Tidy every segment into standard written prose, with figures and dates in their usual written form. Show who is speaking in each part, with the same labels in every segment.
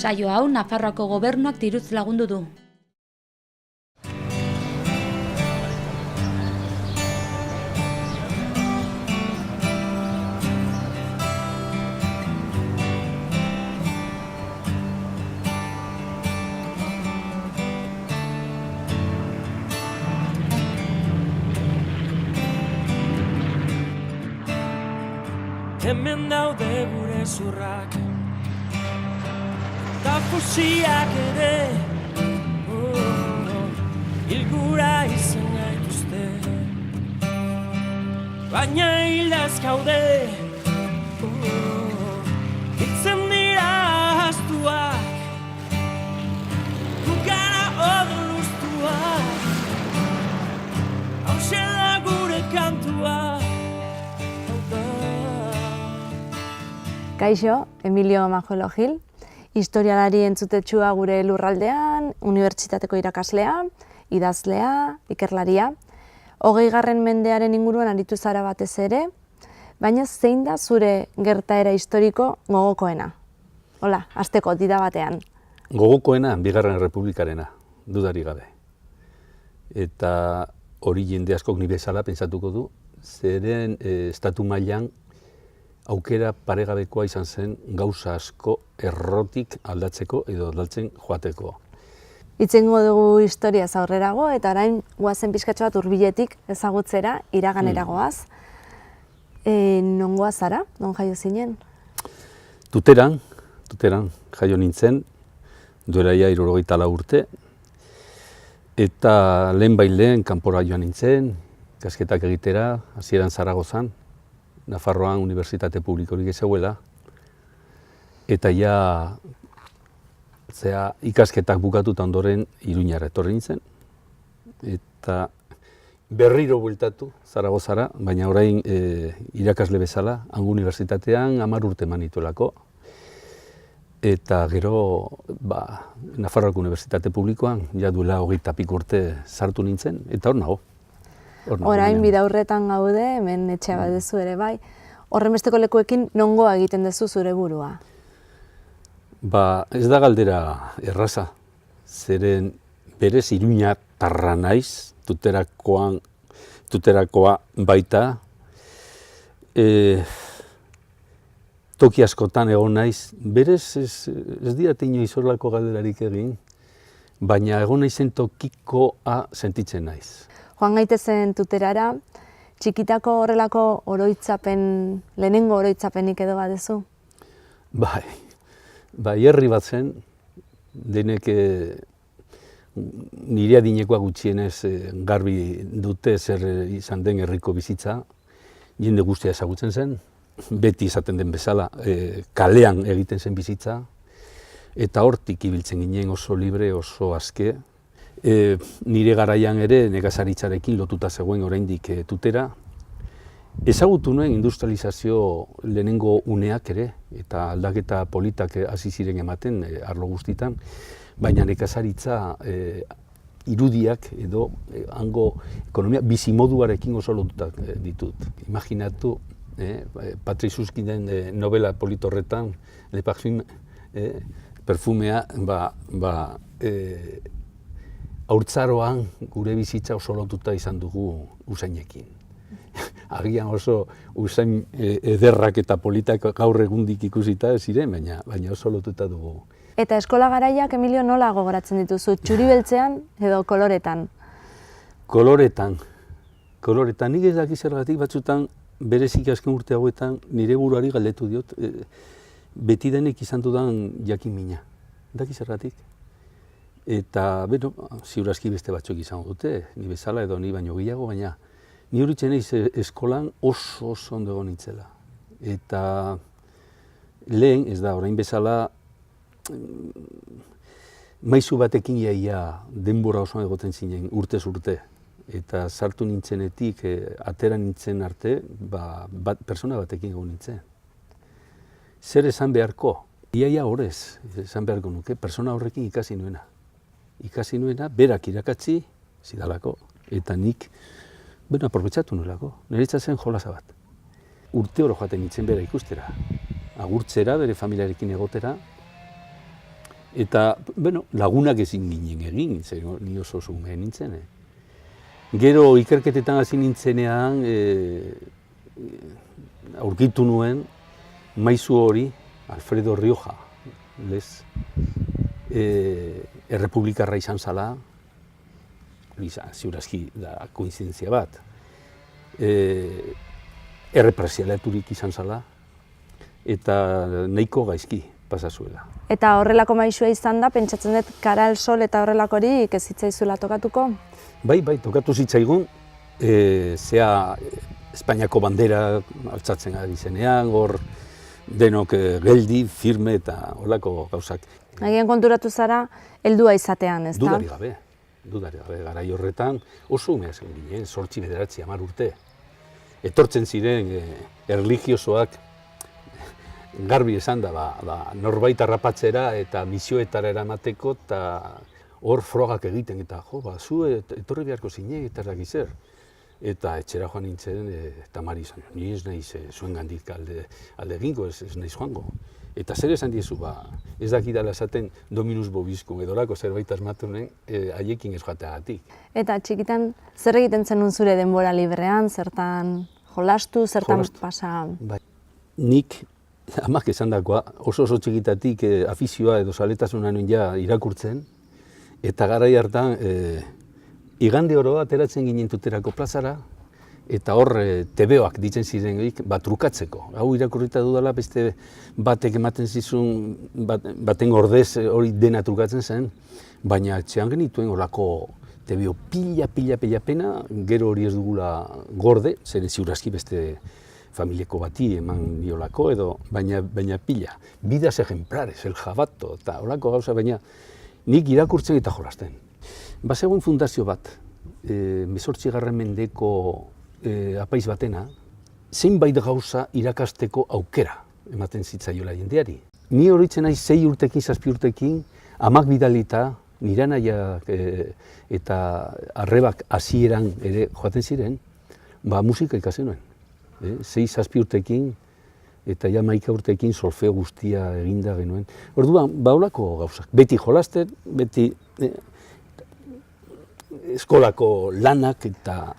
Speaker 1: Saio hau Nafarroako gobernuak diruz lagundu du.
Speaker 2: Hemen daude gure zurrak eta fusiak ere hilgura izan gaituzte, baina hildaz gaude hitzen dira ahaztuak, gu gara odoluztuak, hauxe da gure kantua.
Speaker 3: Kaixo, Emilio Majolo Gil, historialari entzutetsua gure lurraldean, unibertsitateko irakaslea, idazlea, ikerlaria. 20. mendearen inguruan aritu zara batez ere, baina zein da zure gertaera historiko gogokoena? Hola, hasteko dida batean.
Speaker 4: Gogokoena, Bigarren Errepublikarena, dudari gabe. Eta hori jende askok ni bezala pentsatuko du, zeren estatu mailan aukera paregabekoa izan zen gauza asko errotik aldatzeko edo aldatzen joateko.
Speaker 3: Itzengo dugu historiaz aurrerago eta orain goazen pixkatxo bat hurbiletik ezagutzera, iraganeragoaz. Nongoa zara? Non jaio zinen?
Speaker 4: Tuteran jaio nintzen, duela ja 74 urte, eta lehen kanpora joan nintzen, ikasketak egitera, hasieran Zaragozan, Nafarroan unibertsitate publikorik ezauela, eta ja ikasketak bukatuta ondoren Iruñara etorri nintzen, eta berriro bueltatu Zaragozara, baina orain irakasle bezala, hango unibertsitatean 10 urte eman nituelako, eta gero Nafarroako unibertsitate publikoan ja duela 20 piko urte sartu nintzen, eta hor nago.
Speaker 3: Orain bidaurretan gaude, hemen etxea bat dezu ere bai. Horrenbesteko lekuekin nongoa egiten duzu zure burua?
Speaker 4: Ez da galdera erraza, zeren berez iruñatarra naiz, tuterakoa baita. Toki askotan egon naiz, berez ez diat inoiz horrelako galderarik egin, baina egon naizen tokikoa sentitzen naiz.
Speaker 3: Joan gaitezen Tuterara, txikitako horrelako lehenengo oroitzapenik edo badezu?
Speaker 4: Bai, herri bat zen, denek nire adinekoa gutxienez garbi dute zer izan den herriko bizitza, jende guztia ezagutzen zen, beti izaten den bezala, kalean egiten zen bizitza, eta hortik ibiltzen ginen oso libre, oso aske. Nire garaian ere nekazaritzarekin lotuta zegoen oraindik Tutera. Ezagutu nuen industrializazio lehenengo uneak ere, eta aldaketa politak hasi ziren ematen arlo guztitan, baina nekazaritza irudiak edo hango ekonomia bizimoduarekin oso lotuta ditut. Imaginatu, Patrice Suskinden novela polit horretan, Le Parfum, perfumea, haurtzaroan gure bizitza oso lotuta izan dugu usainekin. Agian oso usain ederrak eta politak gaur egundik ikusita ziren, baina oso lotuta dugu.
Speaker 3: Eta eskola garaiak, Emilio, nola gogoratzen dituzu? Txuri beltzean edo koloretan?
Speaker 4: Koloretan. Nik ez dakiz zergatik batzutan berezik azken urte hauetan nire buruari galdetu diot, beti denek izan dudan jakin mina. Dakiz zergatik. Eta, ziur aski beste batzuk izango dute, ni bezala edo ni baino gehiago, baina ni horitzen naiz eskolan oso ondo egon nintzela. Eta lehen, ez da, orain bezala, maizu batekin iaia denbora osoan egoten zinen urtez urte. Eta sartu nintzenetik, atera nintzen arte, persona batekin egon nintzen. Zer esan beharko? Iaia horrez, esan beharko nuke, persona horrekin ikasi nuena. Berak irakatsi, zidalako, eta nik, aprobetxatu nuelako, niretzat zen jolasa bat. Urte oro joaten nintzen bera ikustera, agurtzera, bere familiarekin egotera, Eta, bueno, lagunak ezin ginen egin, ni oso ume nintzen. Gero ikerketetan hasi nintzenean, aurkitu nuen maizu hori, Alfredo Rioja, lez, errepublikarra izan zala, ziurazki da koinzidentzia bat, errepresialaturik izan zala, eta nahiko gaizki pasa zuela.
Speaker 3: Eta horrelako maisua izan da, pentsatzen dut Karal Sol eta horrelakorik ez zitzaizula tokatuko?
Speaker 4: Bai, tokatu zitzaigun, zea Espainiako bandera altzatzen ari zenean, hor denok geldi, firme eta horrelako gauzak.
Speaker 3: Agian konturatu zara, heldua izatean, ez da?
Speaker 4: Dudari gabe, garai horretan oso umea zen ginen, 8-9 urte. Etortzen ziren erlijiosoak, garbi esan da, norbait harrapatzera eta misioetara eramateko, eta hor frogak egiten, eta zu etorri beharko zine, eta zer. Eta etxera joan nintzen, eta Mari izan, ni ez naiz zuen gandik alde egingo, ez naiz joango. Eta zer esan diezu, ez dakidala esaten Dominus Vobiscum edolako zerbait asmatunen haiekin ez joateagatik.
Speaker 3: Eta txikitan, zer egiten zenun zure denbora librean, zertan jolastu, zertan pasa?
Speaker 4: Nik, amak esan dakoa, oso txikitatik afizioa edo zaletasuna nuen ja irakurtzen, eta garai hartan igande oro ateratzen ginen tuterako plazara, eta hor tebeoak ditzen ziren trukatzeko. Hau irakurrita dudala beste batek ematen zizun, baten ordez hori dena trukatzen zen, baina etxean genituen horako tebeo pila pena, gero hori ez dugula gorde, zeren ziurazki beste familieko bati eman diolako edo, baina pila. Bidas ejemplares, el jabato, eta horako gauza, baina nik irakurtzen eta jolasten. Bazegoen fundazio bat, 18. mendeko apaiz batena, zeinbait gauza irakasteko aukera ematen zitzaiola jendeari. Ni horitzen naiz 6 urtekin, 7 urtekin, amak bidalita, nire nahiak eta arrebak hasieran ere joaten ziren, musika ikasi nuen. 6-7 urtekin eta ja 11 urtekin solfeo guztia eginda genuen. Orduan, holako gauzak. Beti jolasten, beti eskolako lanak eta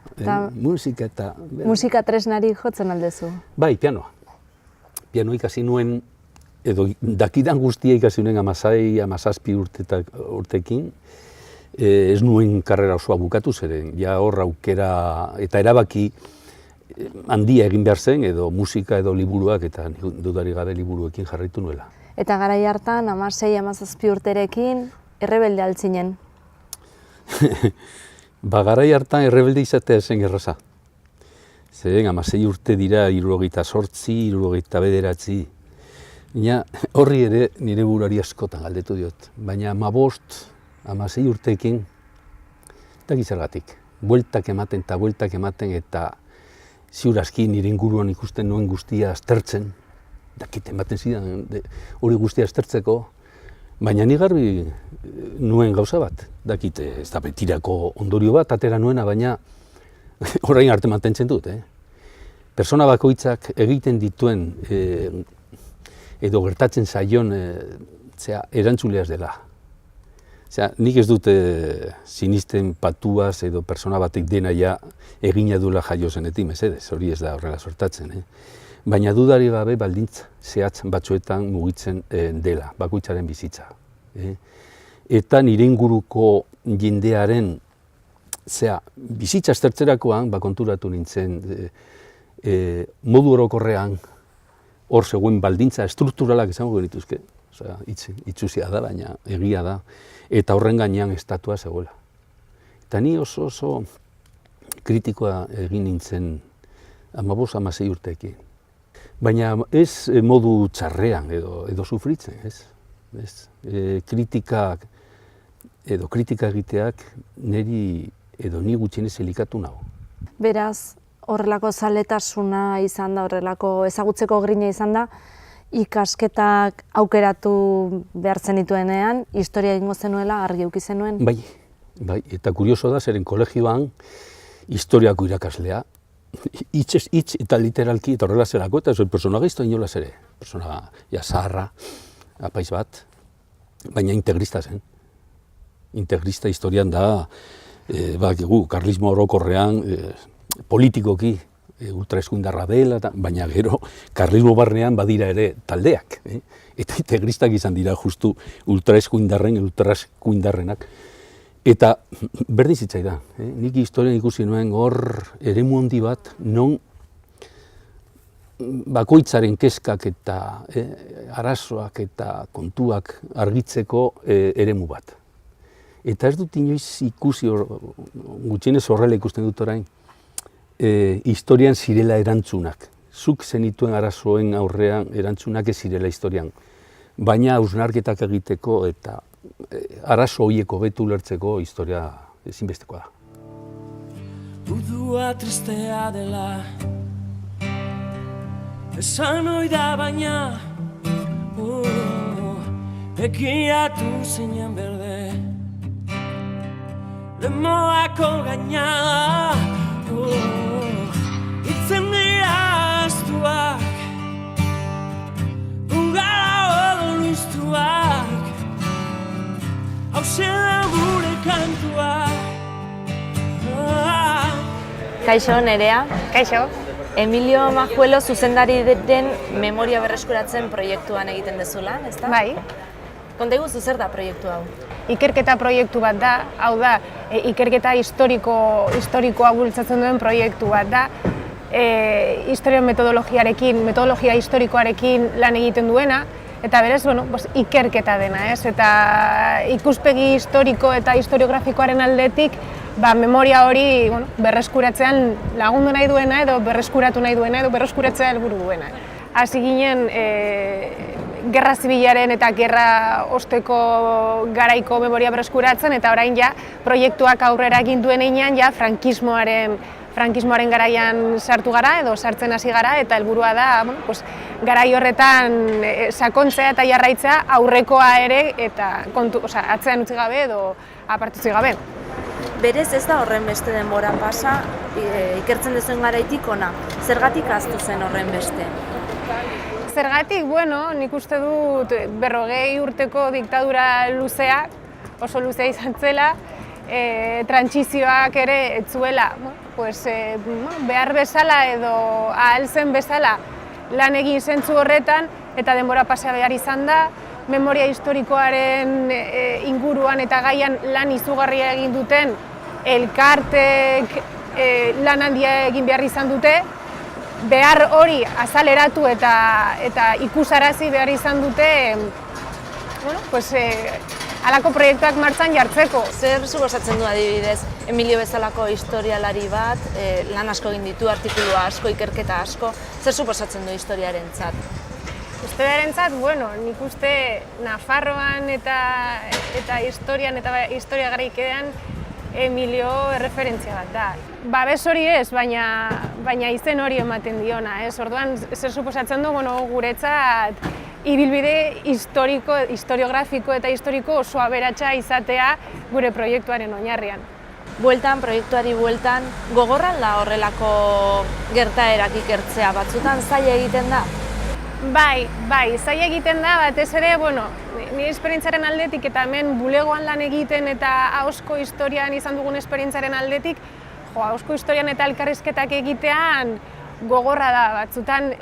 Speaker 4: musika eta...
Speaker 3: Musika tresnari jotzen aldezu? Bai,
Speaker 4: pianoa. Pianoa ikasi nuen, edo dakidan guztia ikasi nuen 16-17 urtekin. Ez nuen karrera osoa bukatu zeren, ja hor aukera eta erabaki handia egin behar zen, edo musika edo liburuak, eta dudari gabe liburuekin jarraitu nuela.
Speaker 3: Eta garai hartan, 16-17 urterekin, errebelde altzinen?
Speaker 4: Garai hartan errebelde izatea zen erraza. Zeren, 16 urte dira 78, 79. Baina horri ere nire buruari askotan galdetu diot. Baina 15-16 urteekin, eta gizergatik. Bueltak ematen eta ziurazki nire inguruan ikusten nuen guztia aztertzen, dakiten baten zidan hori guztia aztertzeko, baina ni garbi nuen gauza bat, dakite ez da betirako ondorio bat atera nuena, baina orain arte mantentzen dut. Persona bakoitzak egiten dituen edo gertatzen zaion erantzuleaz dela. Nik ez dute sinisten patuaz edo persona batek dena ja egina duela jaio zenetik, mesedez, hori ez da horrela sortatzen. Baina dudari gabe baldintza zehatz batzuetan mugitzen dela, bakoitzaren bizitza. Eta nire inguruko jendearen bizitza aztertzerakoan konturatu nintzen modu orokorrean hor zegoen baldintza estrukturalak izango genituzke. Itzuzia da, baina egia da, eta horren gainean estatua zegoela. Eta ni oso kritikoa egin nintzen 15-16 urteekin. Baina ez modu txarrean edo sufritzen, ez? Kritikak edo kritika egiteak niri edo ni gutxienez elikatu nago.
Speaker 3: Beraz, horrelako zaletasuna izan da, horrelako ezagutzeko grina izan da, ikasketak aukeratu behar zenituenean, historia egingo zenuela argi eduki zenuen?
Speaker 4: Bai, eta kurioso da, zeren kolegioan historiako irakaslea, hitz eta literalki eta horrela zelako, eta zoi personaga izto inolaz ere. Personaga zaharra, apaiz bat, baina integrista zen. Integrista historian da, bakigu, karlismo orokorrean politikoki ultraeskuindarra dela, baina gero karlismo barnean badira ere taldeak. Eta integristak izan dira justu ultraeskuindarrenak. Eta berdin zitzaidan, nik historian ikusi nuen hor eremu handi bat, non bakoitzaren kezkak eta arazoak eta kontuak argitzeko eremu bat. Eta ez dut inoiz ikusi, gutxienez horrela ikusten dut orain, historian zirela erantzunak. Zuk zenituen arazoen aurrean erantzunak ez zirela historian. Baina hausnarketak egiteko eta arazo horiek hobetu ulertzeko historia ezinbestekoa da.
Speaker 2: Udua tristea dela esan ohi da baina begiratu zinen berde lemoako gaina itzen dira astuak ugara odoluztuak hauxe da gure kantua.
Speaker 3: Kaixo, Nerea.
Speaker 5: Kaixo.
Speaker 3: Emilio Majuelo zuzendari den memoria berreskuratzen proiektuan egiten dezula, ezta?
Speaker 5: Bai.
Speaker 3: Konta iguzu zer da proiektu hau?
Speaker 5: Ikerketa proiektu bat da, hau da, ikerketa historikoa bultzatzen duen proiektu bat da. Metodologia historikoarekin lan egiten duena, eta berez, ikerketa dena, ez? Eta ikuspegi historiko eta historiografikoaren aldetik, memoria hori berreskuratzean lagundu nahi duena edo berreskuratu nahi duena edo berreskuratzea helburu duena. Hasi ginen gerra zibilaren eta gerra osteko garaiko memoria berreskuratzen eta orain ja proiektuak aurrera egin duen heinean ja frankismoaren garaian sartu gara edo sartzen hasi gara eta helburua da garai horretan sakontzea eta jarraitzea aurrekoa ere eta atzean utzi gabe edo aparte utzi gabe.
Speaker 3: Berez ez da horren beste denbora pasa, ikertzen duzuen garaitik ona. Zergatik ahaztu zen horren beste?
Speaker 5: Zergatik, nik uste dut 40 urteko diktadura luzea, oso luzea izan zela, trantsizioak ere ez zuela, behar bezala edo ahal zen bezala lan egin zentzu horretan eta denbora pasea behar izan da, memoria historikoaren inguruan eta gaian lan izugarria egin duten elkartek lan handia egin behar izan dute, behar hori azaleratu eta ikusarazi behar izan dute halako proiektuak martxan jartzeko.
Speaker 3: Zer suposatzen du adibidez, Emilio bezalako historialari bat, lan asko egin ditu, artikulu asko, ikerketa asko, zer suposatzen du historiarentzat?
Speaker 5: Historiarentzat, nik uste Nafarroan eta historian eta historia garaikean Emilio erreferentzia bat da. Babes hori ez, baina izen hori ematen diona, ez? Orduan, zer suposatzen du, guretzat ibilbide historiografiko eta historiko oso aberatsa izatea gure proiektuaren oinarrian.
Speaker 3: Proiektuari bueltan, gogorran da horrelako gertaerak ikertzea, batzutan zaila egiten da?
Speaker 5: Bai, zaila egiten da, batez ere, nire esperientziaren aldetik eta hemen bulegoan lan egiten eta ahozko historian izan dugun esperientziaren aldetik, ahozko historian eta elkarrizketak egitean gogorra da, batzutan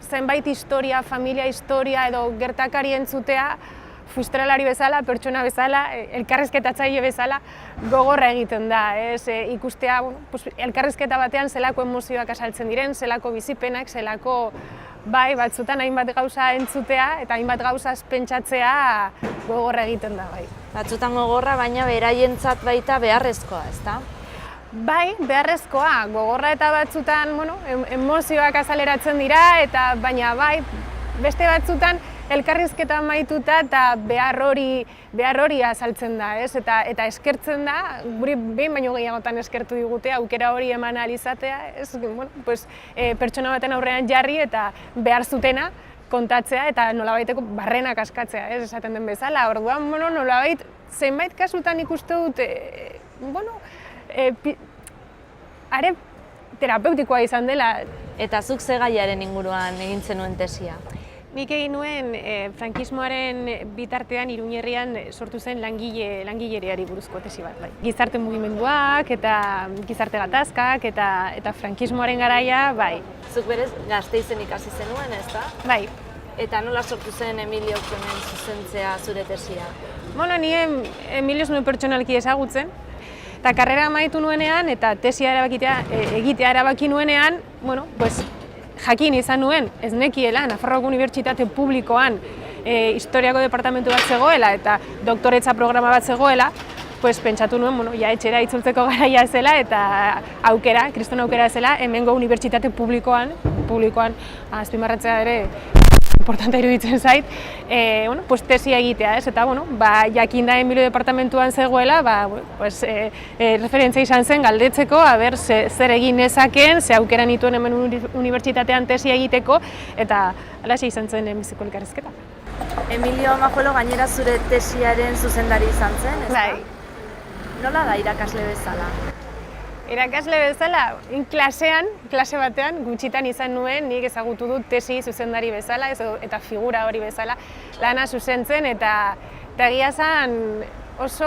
Speaker 5: zenbait historia, familia historia edo gertakari entzutea, fustralari bezala, pertsona bezala, elkarrizketatzaile bezala, gogorra egiten da. Ikustea, elkarrizketa batean zelako emozioak asaltzen diren, zelako bizipenak, zelako batzutan hainbat gauza entzutea eta hainbat gauzaz pentsatzea gogorra egiten da.
Speaker 3: Batzutan gogorra, baina beraientzat baita beharrezkoa, ezta?
Speaker 5: Bai, beharrezkoa, gogorra eta batzutan emozioak azaleratzen dira, baina beste batzutan elkarrizketa amaituta eta behar hori azaltzen da, eta eskertzen da, guri behin baino gehiagotan eskertu digute aukera hori eman ahal izatea, pertsona baten aurrean jarri eta behar zutena kontatzea eta nolabaiteko barrenak askatzea, esaten den bezala. Orduan, nolabait, zenbait kasutan ikuste dut, are terapeutikoa izan dela.
Speaker 3: Eta zuk ze gaiaren inguruan egin zenuen tesia?
Speaker 5: Nik egin nuen frankismoaren bitartean Iruñerrian sortu zen langilereari buruzko tesi bat. Bai. Gizarte mugimenduak eta gizarte gatazkak eta frankismoaren garaia, bai.
Speaker 3: Zuk berez Gasteizen ikasi zenuen, ezta?
Speaker 5: Bai.
Speaker 3: Eta nola sortu zen Emilio hemen zuzentzea zure tesia?
Speaker 5: Bueno, ni Emilio nuen pertsonalki ezagutzen, eta karrera amaitu nuenean eta tesia egitea erabaki nuenean, bueno, pues, jakin izan nuen, ez nekiela, Nafarroako Unibertsitate Publikoan historiako departamentu bat zegoela eta doktoretza programa bat zegoela, pues, pentsatu nuen, bueno, ja etxera itzultzeko garaia zela eta aukera, kriston aukera zela, hemengo unibertsitate publikoan azpimarratzea ere importante iruditzen zait, bueno, pues, tesia egitea, ez? Eta, bueno, jakinda Emilio departamentuan zegoela, pues, referentzia izan zen galdetzeko, aber, zer egin nezakeen, ze aukera nituen hemen unibertsitatean tesia egiteko, eta halaxe izan zen biziko elkarrizketa.
Speaker 3: Emilio Majuelo gainera zure tesiaren zuzendari izan zen, ezta?
Speaker 5: Bai.
Speaker 3: Nola da irakasle bezala?
Speaker 5: Irakasle bezala, klase batean, gutxitan izan nuen, nik ezagutu dut tesi zuzendari bezala eta figura hori bezala lana zuzentzen eta egia zen oso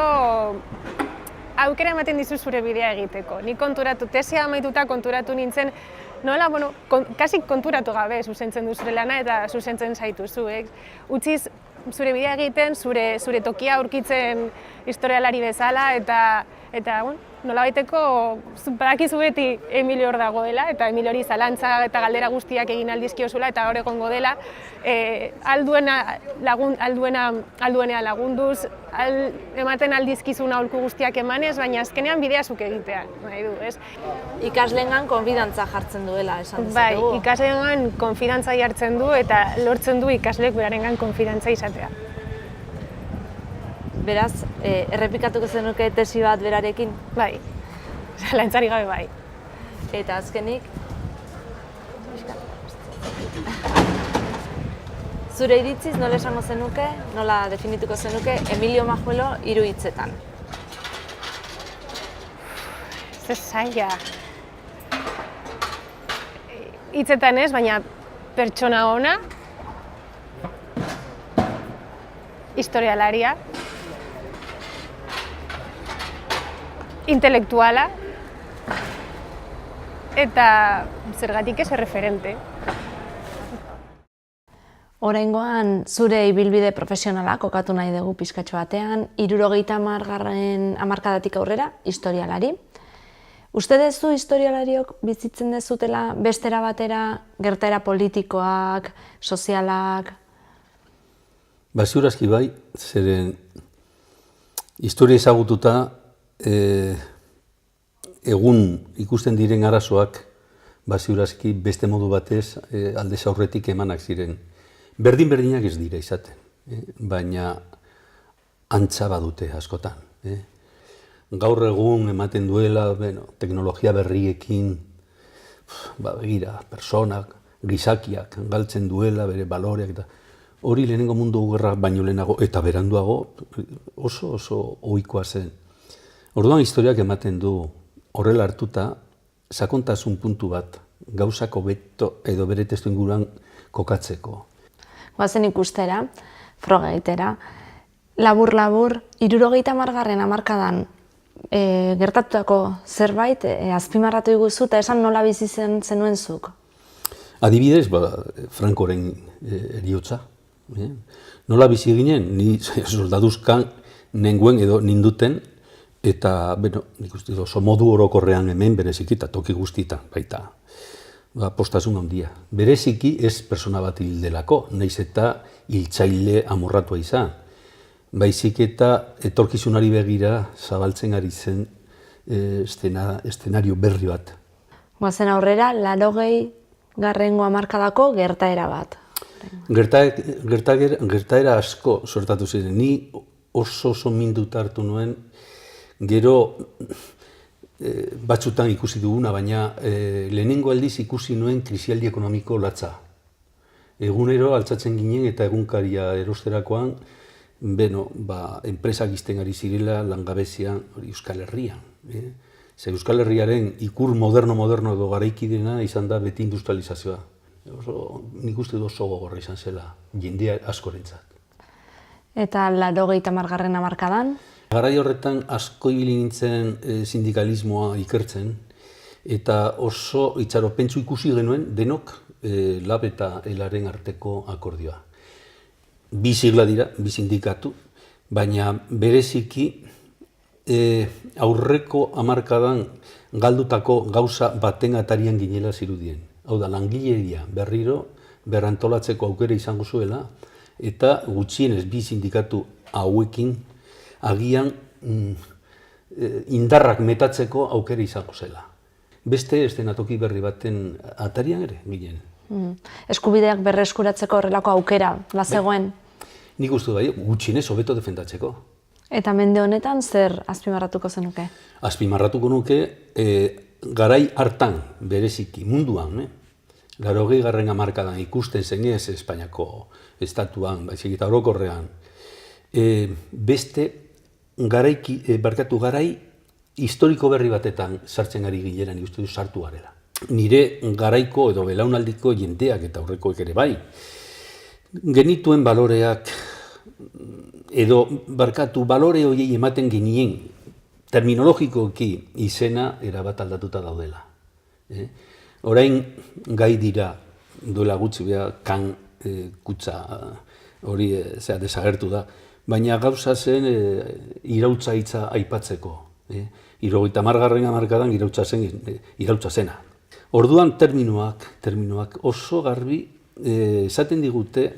Speaker 5: aukera ematen dizu zure bidea egiteko. Nik tesia amaituta konturatu nintzen, nola, bueno, kasi konturatu gabe zuzentzen du zure lana eta zuzentzen zaituzu, utziz zure bidea egiten, zure tokia aurkitzen historialari bezala eta bueno, nolabaiteko badakizu beti Emilio hor dagoela eta Emilio hori zalantza eta galdera guztiak egin aldizkiozula eta hor egongo dela, alduenea lagunduz, ematen aldizkizun aholku guztiak emanez, baina azkenean bidea zuk egitea, nahi du, ez?
Speaker 3: Ikasleengan konfidantza jartzen duela, esan dezakegu.
Speaker 5: Bai, ikasleengan konfidantza jartzen du eta lortzen du ikasleek berarengan konfidantza izatea.
Speaker 3: Beraz, errepikatuko zenuke tesi bat berarekin?
Speaker 5: Bai, zalantzarik gabe bai.
Speaker 3: Eta azkenik, zure iritziz nola esango zenuke, nola definituko zenuke Emilio Majuelo 3 hitzetan?
Speaker 5: Ez zaila. Hitzetan ez, baina pertsona ona, historialaria, intelektuala eta zergatik ez erreferente.
Speaker 3: Oraingoan zure ibilbide profesionala kokatu nahi dugu pizkatxo batean, 70. hamarkadatik aurrera historialari. Uste duzu historialariok bizitzen dezutela bestera batera gertaera politikoak, sozialak?
Speaker 4: Ziurazki bai, zeren historia ezagututa egun ikusten diren arazoak ziurazki beste modu batez aldez aurretik emanak ziren. Berdin-berdinak ez dira izaten, baina antza badute askotan. Gaur egun ematen duela teknologia berriekin, begira, personak, gizakiak galtzen duela bere baloreak eta hori lehenengo mundu gerra baino lehenago eta beranduago oso ohikoa zen. Orduan historiak ematen du horrela hartuta sakontasun puntu bat gauzako beto edo bere testu inguruan kokatzeko.
Speaker 3: Goazen ikustera, froga egitera, labur-labur, 70. hamarkadan gertatutako zerbait azpimarratu iguzu eta esan nola bizi zenuen zuk?
Speaker 4: Adibidez, Frankoren heriotza. Nola bizi ginen, ni soldaduzkan nengoen edo ninduten, eta, nik uste oso modu orokorrean hemen bereziki eta toki guztietan baita postasun handia. Bereziki ez persona bat hil delako, nahiz eta hiltzaile amorratua izan. Baizik eta etorkizunari begira zabaltzen ari zen eszenario berri bat.
Speaker 3: Goazen aurrera, 80. hamarkadako gertaera bat.
Speaker 4: Gertaera asko sortatu ziren. Ni oso minduta hartu nuen, gero batzutan ikusi duguna, baina lehenengo aldiz ikusi nuen krisialdi ekonomiko latza. Egunero altzatzen ginen eta egunkaria erosterakoan, enpresak izten ari zirela langabezian Euskal Herrian. Euskal Herriaren ikur moderno edo garaikidena izan da beti industrializazioa. Nik uste dut oso gogorra izan zela, jendea askorentzat.
Speaker 3: Eta 80. hamarkadan?
Speaker 4: Garai horretan asko ibili nintzen sindikalismoa ikertzen, eta oso itxaropentsu ikusi genuen denok LAB eta ELAren arteko akordioa. Bi sigla dira, bi sindikatu, baina bereziki aurreko hamarkadan galdutako gauza baten atarian ginela zirudien. Hau da, langileria berriro berrantolatzeko aukera izango zuela, eta gutxienez bi sindikatu hauekin agian indarrak metatzeko aukera izango zela. Beste eszenatoki berri baten atarian ere ginen.
Speaker 3: Eskubideak berreskuratzeko horrelako aukera, bazegoen?
Speaker 4: Nik uste bai, gutxienez hobeto defendatzeko.
Speaker 3: Eta mende honetan zer azpimarratuko zenuke?
Speaker 4: Azpimarratuko nuke, garai hartan, bereziki munduan, 80. hamarkadan ikusten zenez Espainiako estatuan, baizik eta orokorrean, beste garai historiko berri batetan sartzen ari ginera, nik uste du sartu garela. Nire garaiko edo belaunaldiko jendeak eta aurrekoek ere bai, genituen baloreak edo balore horiei ematen genien terminologikoki izena erabat aldatuta daudela. Orain gai dira duela gutxi behar kan kutsa hori desagertu da, baina gauza zen irautza hitza aipatzeko. 70. hamarkadan irautza zena. Orduan terminoak oso garbi esaten digute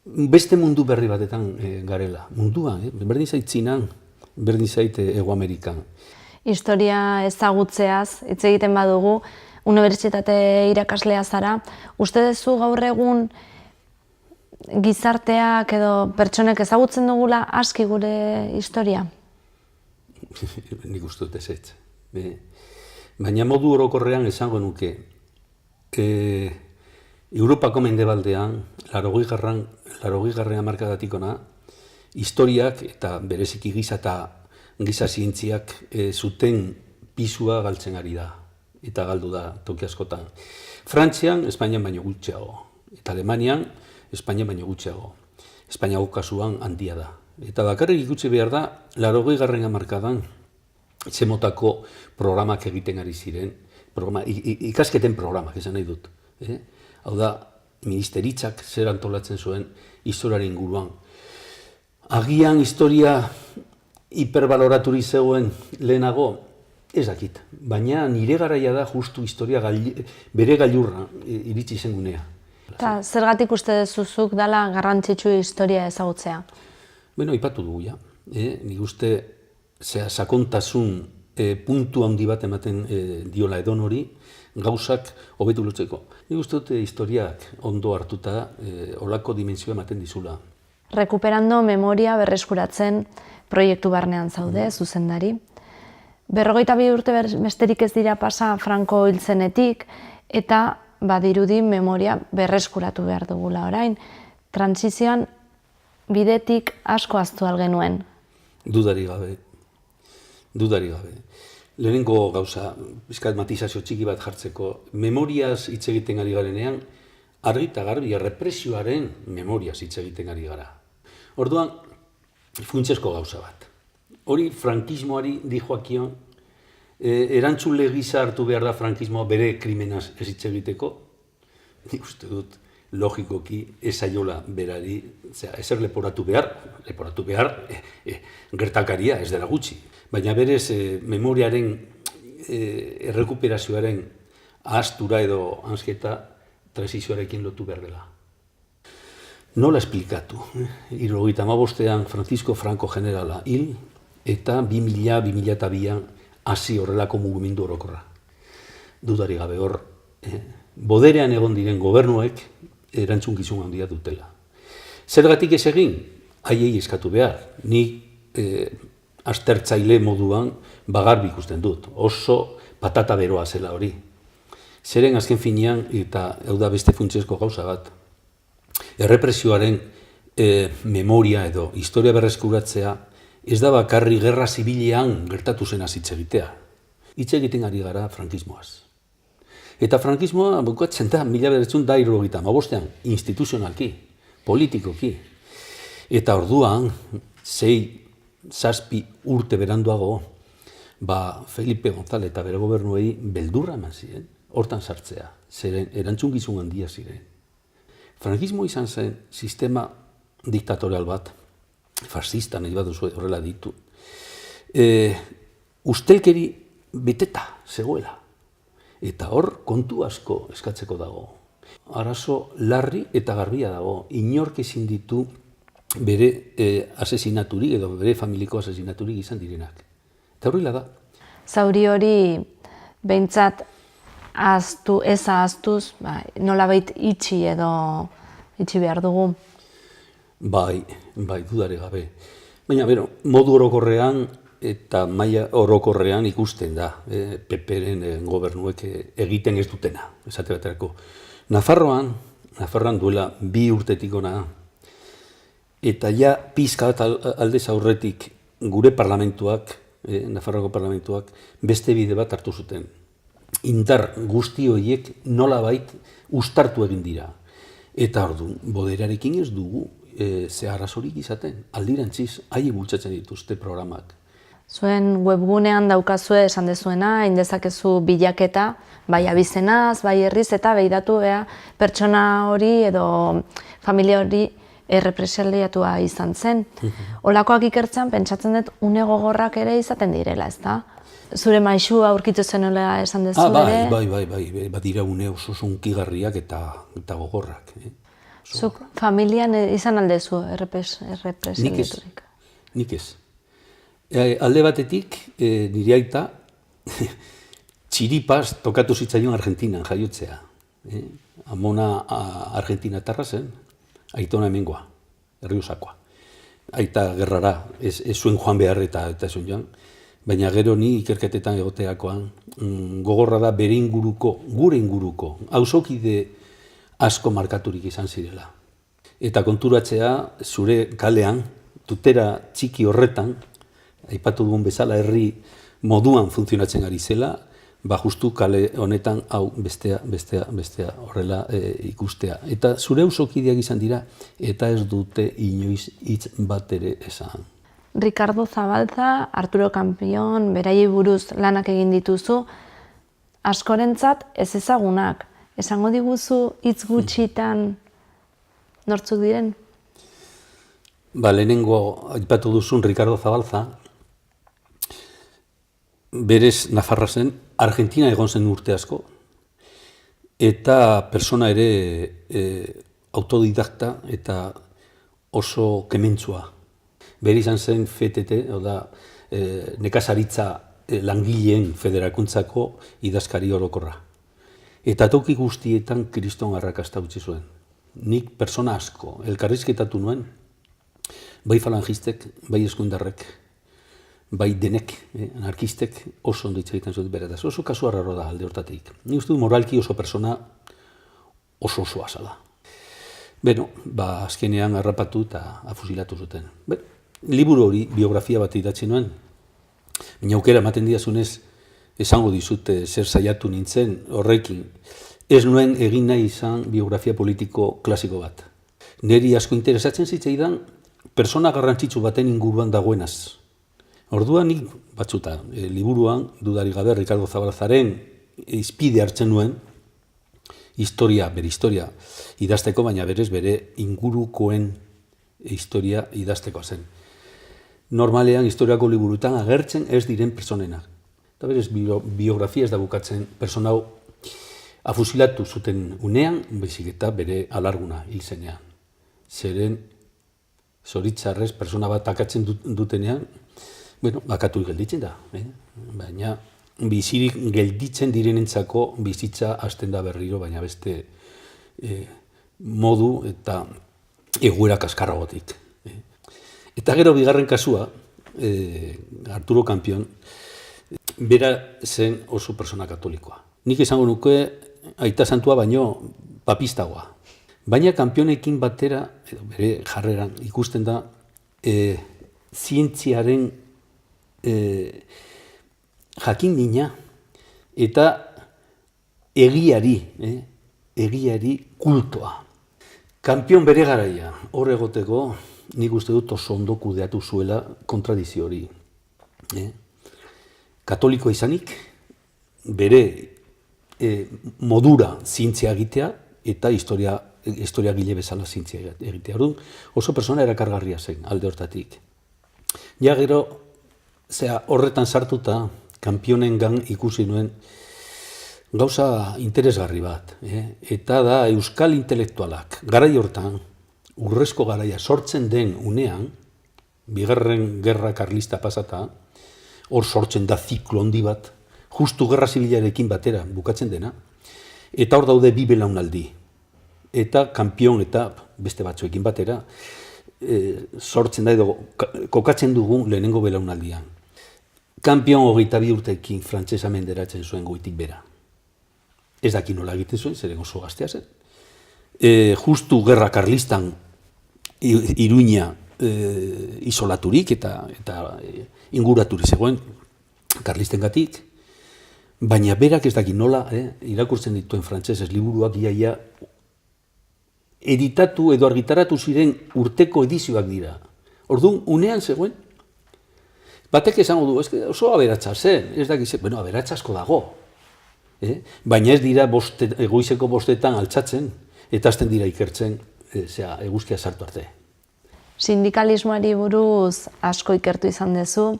Speaker 4: beste mundu berri batetan garela. Munduan, berdin zait Txinan, berdin zait Hego Amerikan.
Speaker 3: Historia ezagutzeaz, hitz egiten badugu, unibertsitate irakaslea zara, uste duzu gaur egun gizarteak edo pertsonek ezagutzen dugula aski gure historia?
Speaker 4: Nik uste dut ezetz. Baina modu orokorrean esango nuke, Europako mendebaldean, 80. hamarkadatik hona, historiak eta bereziki giza zientziak zuten pisua galtzen ari da, eta galdu da toki askotan. Frantzian, Espainian baino gutxiago, eta Alemanian, Espainian baino gutxiago. Espainiako kasuan handia da. Eta bakarrik ikusi behar da, 80. hamarkadan, zemotako programak egiten ari ziren, ikasketen programak, esan nahi dut. Hau da, ministeritzak zer antolatzen zuen historiaren inguruan. Agian historia hiperbaloraturik zegoen lehenago, ez dakit, baina nire garaia da justu historia bere gailurra iritsi zen gunea.
Speaker 3: Eta zergatik uste dezuzuk dela garrantzitsu historia ezagutzea?
Speaker 4: Bueno, ipatu dugu ja. Nik uste sakontasun puntu handi bat ematen diola edon hori, gauzak hobetu lotzeko. Nik uste dute historiak ondo hartuta olako dimentsioa ematen dizula.
Speaker 3: Rekuperando memoria berreskuratzen proiektu barnean zaude, zuzendari. 52 urte besterik ez dira pasa Franco hil zenetik, eta badirudi memoria berreskuratu behar dugula orain. Trantsizioan bidetik asko ahaztu genuen.
Speaker 4: Dudari gabe. Lehenengo gauza, bizkat matizazio txiki bat jartzeko, memoriaz hitz egiten ari garenean, argi eta garbi errepresioaren memoriaz hitz egiten ari gara. Orduan, funtsezko gauza bat. Hori frankismoari dijoakion, erantzule gisa hartu behar da frankismoa bere krimenaz ez hitz egiteko. Nik uste dut, logikoki ezaiola berari, ezer leporatu behar gertakaria ez dela gutxi. Baina berez memoriaren errekuperazioaren ahaztura edo hansketa transizioarekin lotu behar dela. Nola esplikatu? 75ean Francisco Franco generala hil eta 2000-2002an hasi horrelako mugimendu orokorra. Dudari gabe hor, boderean egon diren gobernuek erantzunkizun handia dutela. Zergatik ez egin? Haiei eskatu behar. Nik aztertzaile moduan bagarbi ikusten dut. Oso patata beroa zela hori. Zeren azken finean, eta hau da beste funtsezko gauza bat, errepresioaren memoria edo historia berreskuratzea ez da bakarri gerra zibilean gertatu zen hitz egitea. Hitz egiten ari gara frankismoaz. Eta frankismoa bukatzen da 1975, instituzionalki, politikoki. Eta orduan, 6-7 urte beranduago, Felipe González eta bere gobernuei beldurra eman ziren, hortan sartzea, zeren erantzukizun handia ziren. Frankismo izan zen sistema diktatorial bat, fascista nahi bat duzu horrela ditu, ustelkeri beteta zegoela. Eta hor kontu asko eskatzeko dago. Arazo larri eta garbia dago. Inork ezin ditu bere asesinaturik edo bere familiko asesinaturik izan direnak. Eta horrela da.
Speaker 3: Zauri hori behintzat ez ahaztuz, nolabait itxi behar dugu.
Speaker 4: Bai, dudare gabe. Baina, modu orokorrean eta maila orokorrean ikusten da, PP-ren gobernuek egiten ez dutena, esate baterako. Nafarroan duela 2 urtetik ona, eta ja pizka aldez aurretik gure parlamentuak, Nafarroako parlamentuak, beste bide bat hartu zuten. Indar guzti horiek nolabait ustartu egin dira. Eta orduan, boderarekin ez dugu ze arazorik izaten, aldirantziz, haiek bultzatzen dituzte programak.
Speaker 3: Zuen webgunean daukazue esan dezuena, indezakezu bilaketa, bai abizenaz, bai herriz, eta behiratu pertsona hori edo familia hori errepresaliatua izan zen. Olakoak ikertzen, pentsatzen dut, une gogorrak ere izaten direla, ezta? Zure maisua aurkitu zenuela esan dezu ere?
Speaker 4: Bai, badira une oso hunkigarriak eta gogorrak.
Speaker 3: Zuk familian izan aldezu errepresaliaturik?
Speaker 4: Nik ez. Alde batetik, nire aita, txiripaz tokatu zitzaion Argentinan jaiotzea. Amona argentinatarra zen, aitona hemengoa, Errioxakoa. Aita gerrara, ez zuen joan behar eta ez zuen joan. Baina gero ni ikerketetan egoteakoan, gogorra da bere inguruko, gure inguruko, auzokide asko markaturik izan zirela. Eta konturatzea zure kalean, tutera txiki horretan, aipatu dugun bezala herri moduan funtzionatzen ari zela, justu kale honetan hau bestea horrela ikustea. Eta zure auzokideak izan dira, eta ez dute inoiz hitz bat ere esan.
Speaker 3: Ricardo Zabalza, Arturo Campion, beraiei buruz lanak egin dituzu, askorentzat ez ezagunak. Esango diguzu hitz gutxitan nortzuk diren?
Speaker 4: Lehenengo aipatu duzun Ricardo Zabalza, berez Nafarra zen, Argentina egon zen urte asko, eta persona ere autodidakta eta oso kementsua. Bere izan zen FTT, nekazaritza langileen federakuntzako idazkari orokorra. Eta toki guztietan kriston arrakasta utzi zuen. Nik persona asko elkarrizketatu nuen, bai falangistek, bai eskuindarrek, bai denek, anarkistek oso ondo hitz egiten zuten beretaz. Oso kasu arraro da alde hortatik. Ni uste du moralki oso persona oso azala. Azkenean harrapatu eta afusilatu zuten. Liburu hori biografia bat idatzi nuen, baina aukera ematen didazunez esango dizute zer saiatu nintzen horrekin. Ez nuen egin nahi izan biografia politiko klasiko bat. Neri asko interesatzen zitzaidan persona garrantzitsu baten inguruan dagoenaz. Orduan nik batzuta, liburuan dudari gabe Ricardo Zabalzaren izpide hartzen nuen, bere historia idazteko, baina berez bere ingurukoen historia idazteko zen. Normalean historiako liburutan agertzen ez diren personenak. Eta berez biografia ez da bukatzen persona hau afusilatu zuten unean, baizik eta bere alarguna hil zenean. Zeren zoritzarrez persona bat takatzen dutenean, bakatu gelditzen da. Baina bizirik gelditzen direnentzako bizitza hasten da berriro, baina beste modu eta egoera kaskarragotik. Eta gero bigarren kasua, Arturo Campion, bera zen oso persona katolikoa. Nik esango nuke aita santua baino papistagoa. Baina Campionekin batera, bere jarreran ikusten da, zientziaren jakin mina eta egiari kultoa. Kampion bere garaia, hor egoteko, nik uste dut oso ondo kudeatu zuela kontradizio hori. Katoliko izanik, bere modura zientzia egitea eta historia gile bezala zientzia egitea. Orduan, oso persona erakargarria zen alde hortatik. Ja gero, horretan sartuta, kanpionengan ikusi nuen gauza interesgarri bat. Eta da euskal intelektualak, garai hortan, urrezko garaia sortzen den unean, bigarren gerra karlista pasata, hor sortzen da ziklo handi bat, justu gerra zibilarekin batera bukatzen dena, eta hor daude bi belaunaldi. Eta kanpion eta beste batzuekin batera, sortzen da edo kokatzen dugu lehenengo belaunaldian. Kanpion 22 urteekin frantsesa menderatzen zuen goitik bera. Ez daki nola egiten zuen, zeren oso gaztea zen. Justu gerra karlistan Iruña isolaturik eta inguraturik zegoen karlistengatik, baina berak ez daki nola irakurtzen dituen frantsesez liburuak iaia editatu edo argitaratu ziren urteko edizioak dira. Orduan, unean zegoen, batek esango du, oso aberatsa zen, ez daki zen, bueno, aberatsa asko dago. Baina ez dira goizeko bostetan altxatzen, eta hasten dira ikertzen eguzkia sartu arte.
Speaker 3: Sindikalismoari buruz asko ikertu izan duzu.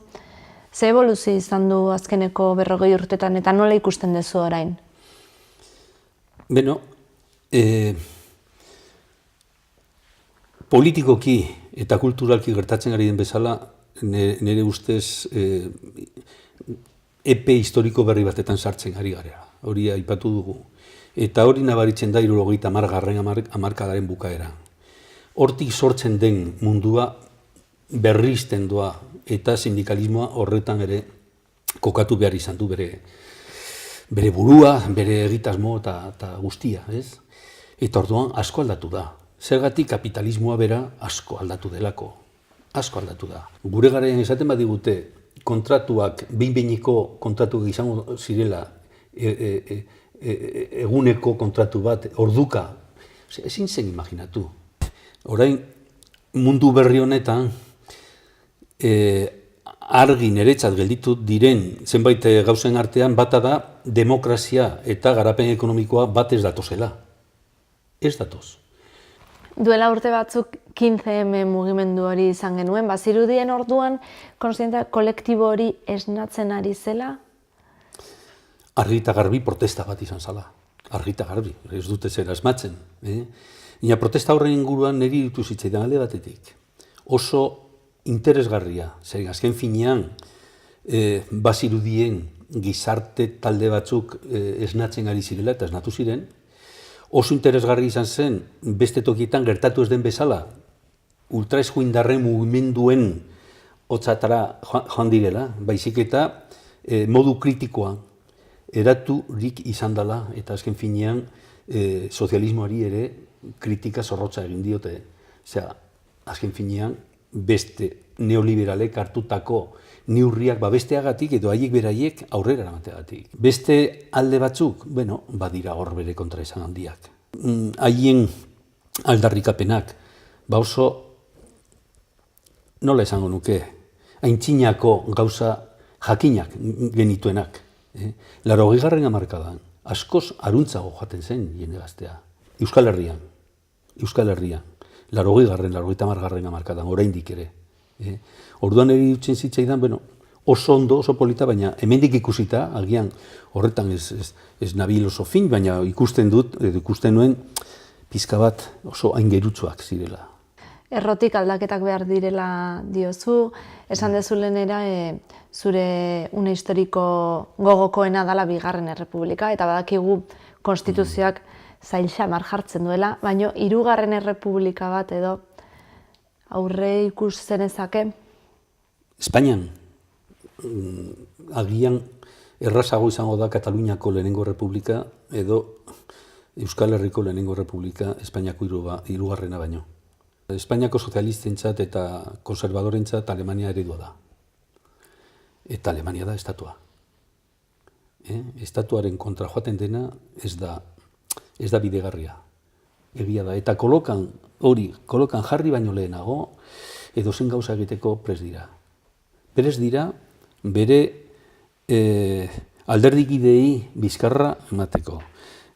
Speaker 3: Ze eboluzio izan du azkeneko 40 urtetan eta nola ikusten duzu orain?
Speaker 4: Beno, politikoki eta kulturalki gertatzen ari den bezala, nire ustez epe historiko berri batetan sartzen ari gara. Hori aipatu dugu. Eta hori nabaritzen da 70. hamarkadaren bukaera. Hortik sortzen den mundua berrizten doa eta sindikalismoa horretan ere kokatu behar izan du bere burua, bere egitasmo eta guztia, ez? Eta orduan asko aldatu da. Zergatik kapitalismoa bera asko aldatu delako. Asko aldatu da. Gure garaian esaten badigute kontratuak, behin-behineko kontratuak izango zirela, eguneko kontratu bat, orduka, ezin zen imaginatu. Orain, mundu berri honetan, argi niretzat gelditu diren zenbait gauzen artean bata da demokrazia eta garapen ekonomikoa bat ez datozela. Ez datoz.
Speaker 3: Duela urte batzuk 15M mugimendu hori izan genuen, bazirudien orduan kontzientzia kolektibo hori esnatzen ari zela?
Speaker 4: Argi eta garbi protesta bat izan zala. Argi eta garbi, ez dute zer asmatzen. Baina protesta horren inguruan niri ditu zitzaidan alde batetik. Oso interesgarria, zer azken finean bazirudien gizarte talde batzuk esnatzen ari zirela eta esnatu ziren. Oso interesgarri izan zen, beste tokietan gertatu ez den bezala, ultraeskuindarren mugimenduen hotzatara joan direla, baizik eta modu kritikoa eraturik izan dela, eta azken finean sozialismoari ere kritika zorrotza egin diote. Osea, azken finean beste neoliberalek hartutako neurriak babesteagatik edo haiek beraiek aurrera eramateagatik. Beste alde batzuk, bueno, badira hor bere kontraesan handiak. Haien aldarrikapenak, oso, nola esango nuke, aintzinako gauza jakinak genituenak. 80. hamarkadan, askoz aruntzago joaten zen jende gaztea. Euskal Herrian, 80. 80. hamarkadan, oraindik ere. Orduan eri dutzen zitzaidan, bueno, oso ondo, oso polita, baina hemendik ikusita, agian horretan ez nabil oso fin, baina ikusten nuen pizka bat oso aingerutsuak zirela.
Speaker 3: Errotik aldaketak behar direla diozu, esan dezu lehenera zure une historiko gogokoena dela Bigarren Errepublika, eta badakigu konstituzioak zail xamar jartzen duela, baina Hirugarren Errepublika bat edo aurre ikus zenezake?
Speaker 4: Espainian, agian errazago izango da Kataluniako lehenengo errepublika edo Euskal Herriko lehenengo errepublika Espainiako hirugarrena baino. Espainiako sozialistentzat eta konservadorentzat Alemania eredua da. Eta Alemania da estatua. estatuaren kontra joaten dena ez da bidegarria. Egia da, eta kolokan jarri baino lehenago, edozein gauza egiteko prest dira. Prest dira, bere alderdikidei bizkarra emateko.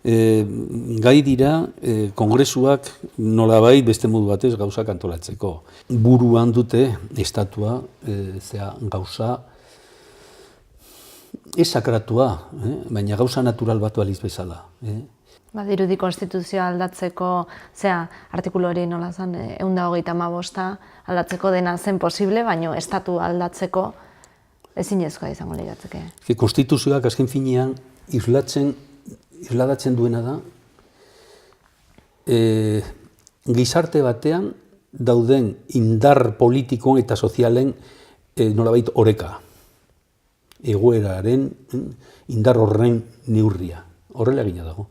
Speaker 4: Gai dira, kongresuak nolabait beste modu batez gauzak antolatzeko. Buruan dute estatua, gauza ez sakratua, baina gauza natural bat baliz bezala.
Speaker 3: Badirudi konstituzioa aldatzeko, artikulu hori nola zen, 135 aldatzeko dena zen posible, baina estatu aldatzeko ezinezkoa izango ligatzeke.
Speaker 4: Konstituzioak azken finean isladatzen duena da, gizarte batean dauden indar politikoen eta sozialen nolabait oreka. Egoeraren indar horren neurria. Horrela egina dago.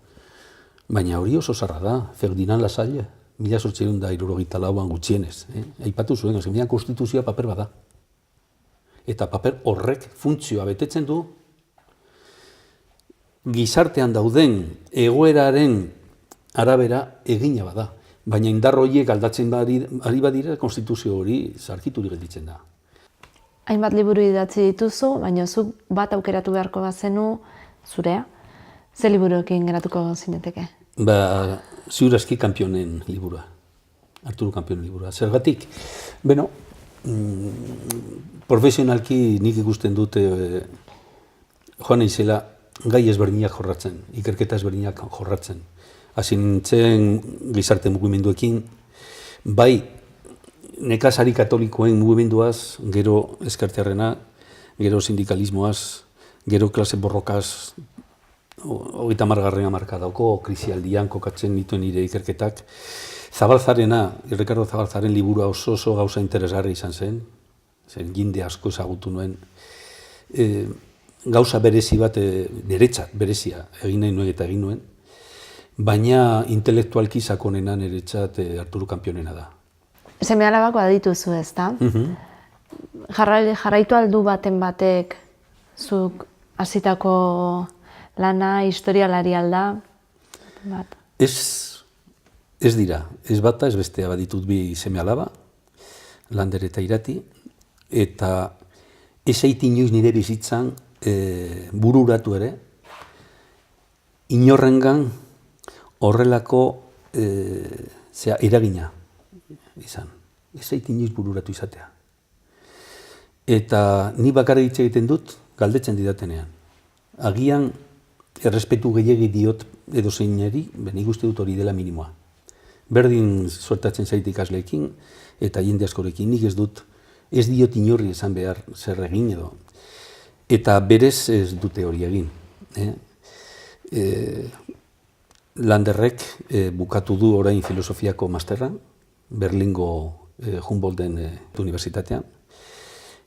Speaker 4: Baina hori oso zarra da, Ferdinand Lasalle, 1874an gutxienez. Aipatu zuen, azkenean konstituzioa paper bada. Eta paper horrek funtzioa betetzen du, gizartean dauden egoeraren arabera egina bada. Baina indar horiek aldatzen ari badira, konstituzio hori zarkiturik gelditzen da.
Speaker 3: Hainbat liburu idatzi dituzu, baina zuk bat aukeratu beharko bazenu zurea. Ze liburuekin geratuko zineteke?
Speaker 4: Ziur aski Kanpionen liburua. Arturo Kanpionen liburua. Zergatik? Beno, profesionalki nik ikusten dute joan naizela gai ezberdinak jorratzen, ikerketa ezberdinak jorratzen. Hasi nintzen gizarte mugimenduekin, bai nekazari katolikoen mugimenduaz, gero ezkertiarrena, gero sindikalismoaz, gero klase borrokaz, 30. hamarkadako krisialdian kokatzen dituen nire ikerketak. Zabalzarena, Ricardo Zabalzaren liburua oso gauza interesgarri izan zen, jende asko ezagutu nuen, gauza berezi bat, niretzat berezia egin nahi nuen eta egin nuen, baina intelektualki sakonena niretzat Arturo Kanpionena da.
Speaker 3: Seme-alabak badituzu, ezta? Jarraitu aldu baten batek zuk hasitako lana, historialari alda?
Speaker 4: Ez dira, ez bata, ez bestea baditut bi seme-alaba, Lander eta Irati, eta ez ait inoiz nire bizitzan bururatu ere, inorrengan horrelako eragina izan. Ez ait inoiz bururatu izatea. Eta ni bakarrik hitz egiten dut, galdetzen didatenean. Agian, errespetu gehiegi diot edozeinari, nik uste dut hori dela minimoa. Berdin suertatzen zait ikasleekin eta jende askorekin, nik ez diot inorri esan behar zer egin edo. Eta berez ez dute hori egin. Landerrek bukatu du orain filosofiako masterra, Berlingo Humboldten unibertsitatean,